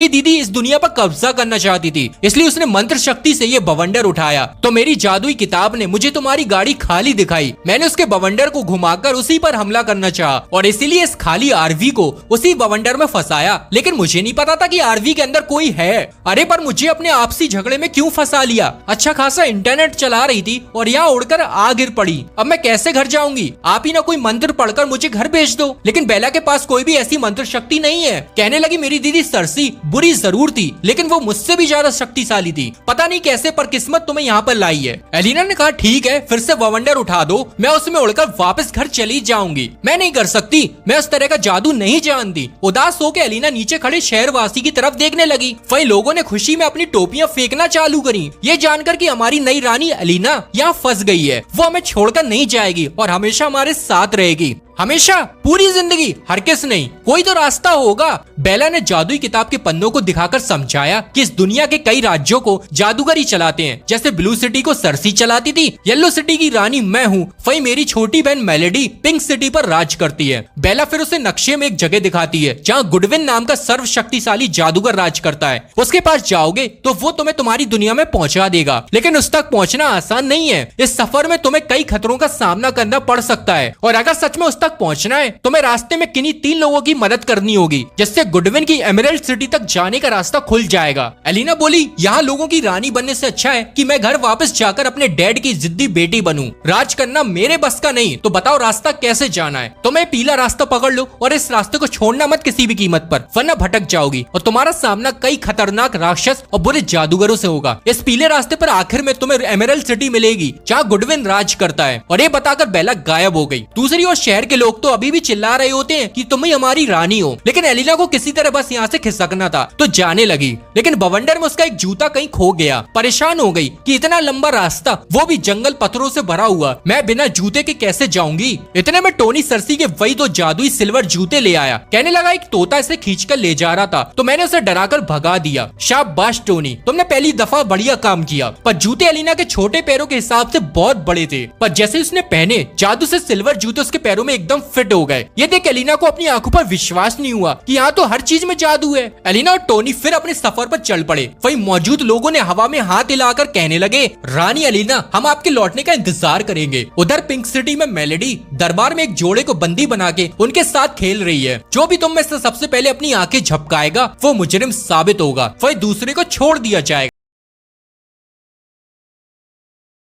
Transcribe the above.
दीदी इस दुनिया पर कब्जा करना चाहती थी, इसलिए उसने मंत्र शक्ति से ये बवंडर उठाया। तो मेरी जादुई किताब ने मुझे तुम्हारी गाड़ी खाली दिखाई। मैंने उसके बवंडर को घुमाकर उसी पर हमला करना चाहा और इसीलिए इस खाली आरवी को उसी बवंडर में फंसाया। लेकिन मुझे नहीं पता था कि आरवी के अंदर कोई है। अरे पर मुझे अपने आपसी झगड़े में क्यों फंसा लिया? अच्छा खासा इंटरनेट चला रही थी और यहाँ उड़कर आ गिर पड़ी। अब मैं कैसे घर जाऊंगी? आप ही ना कोई मंत्र पढ़कर मुझे घर भेज दो। लेकिन बेला के पास कोई भी ऐसी मंत्र शक्ति नहीं है। कहने लगी मेरी दीदी सरसी बुरी जरूर थी, लेकिन वो मुझसे भी ज्यादा शक्तिशाली थी। पता नहीं कैसे पर किस्मत तुम्हें यहाँ पर लाई है। एलिना ने कहा ठीक है, फिर से बवंडर उठा दो, मैं उसमें उड़कर वापस घर चली जाऊंगी। मैं नहीं कर सकती, मैं उस तरह का जादू नहीं जानती। उदास होकर एलिना नीचे खड़े शहरवासी की तरफ देखने लगी। वही लोगों ने खुशी में अपनी टोपियां फेंकना चालू करी, ये जानकर कि हमारी नई रानी एलिना यहाँ फंस गई है। वो हमें छोड़कर नहीं जाएगी और हमेशा हमारे साथ रहेगी, हमेशा, पूरी जिंदगी। हरगिज़ नहीं, कोई तो रास्ता होगा। बेला ने जादुई किताब के पन्नों को दिखाकर समझाया कि इस दुनिया के कई राज्यों को जादूगर ही चलाते हैं। जैसे ब्लू सिटी को सरसी चलाती थी, येलो सिटी की रानी मैं हूँ, वही मेरी छोटी बहन मेलेडी पिंक सिटी पर राज करती है। बेला फिर उसे नक्शे में एक जगह दिखाती है जहाँ गुडविन नाम का सर्वशक्तिशाली जादूगर राज करता है। उसके पास जाओगे तो वो तुम्हें तुम्हारी दुनिया में पहुंचा देगा, लेकिन उस तक पहुंचना आसान नहीं है। इस सफर में तुम्हें कई खतरों का सामना करना पड़ सकता है और अगर सच में उस तक पहुंचना है तो मैं रास्ते में किन्हीं 3 लोगों की मदद करनी होगी, जिससे गुडविन की एमरल्ड सिटी तक जाने का रास्ता खुल जाएगा। एलिना बोली यहाँ लोगों की रानी बनने से अच्छा है कि मैं घर वापस जाकर अपने डैड की जिद्दी बेटी बनूं। राज करना मेरे बस का नहीं, तो बताओ रास्ता कैसे जाना है? तो मैं पीला रास्ता पकड़ लो और इस रास्ते को छोड़ना मत किसी भी कीमत पर, वरना भटक जाओगी और तुम्हारा सामना कई खतरनाक राक्षस और बुरे जादूगरों से होगा। इस पीले रास्ते पर आखिर में तुम्हें एमरल्ड सिटी मिलेगी जहाँ गुडविन राज करता है। और ये बताकर बेला गायब हो गई। दूसरी ओर शहर के लोग तो अभी भी चिल्ला रहे होते हैं कि तुम ही हमारी रानी हो, लेकिन एलिना को किसी तरह बस यहाँ से खिसकना था तो जाने लगी। लेकिन बवंडर में उसका एक जूता कहीं खो गया। परेशान हो गई कि इतना लंबा रास्ता, वो भी जंगल पत्थरों से भरा हुआ, मैं बिना जूते के कैसे जाऊंगी? इतने में टोनी सरसी के वही 2 जादुई सिल्वर जूते ले आया। कहने लगा एक तोता इसे खींचकर ले जा रहा था, तो मैंने उसे डराकर भगा दिया। शाबाश टोनी, तुमने पहली दफा बढ़िया काम किया। पर जूते एलिना के छोटे पैरों के हिसाब से बहुत बड़े थे, पर जैसे उसने पहने जादू से सिल्वर जूते उसके पैरों में एकदम फिट हो गए। ये देख एलिना को अपनी आंखों पर विश्वास नहीं हुआ कि यहाँ तो हर चीज में जादू है। एलिना और टोनी फिर अपने सफर पर चल पड़े। वहीं मौजूद लोगों ने हवा में हाथ हिलाकर कहने लगे रानी एलिना, हम आपके लौटने का इंतजार करेंगे। उधर पिंक सिटी में मेलेडी दरबार में एक जोड़े को बंदी बना के उनके साथ खेल रही है। जो भी तुम में से सबसे पहले अपनी आंखें झपकाएगा वो मुजरिम साबित होगा, वही दूसरे को छोड़ दिया जाएगा।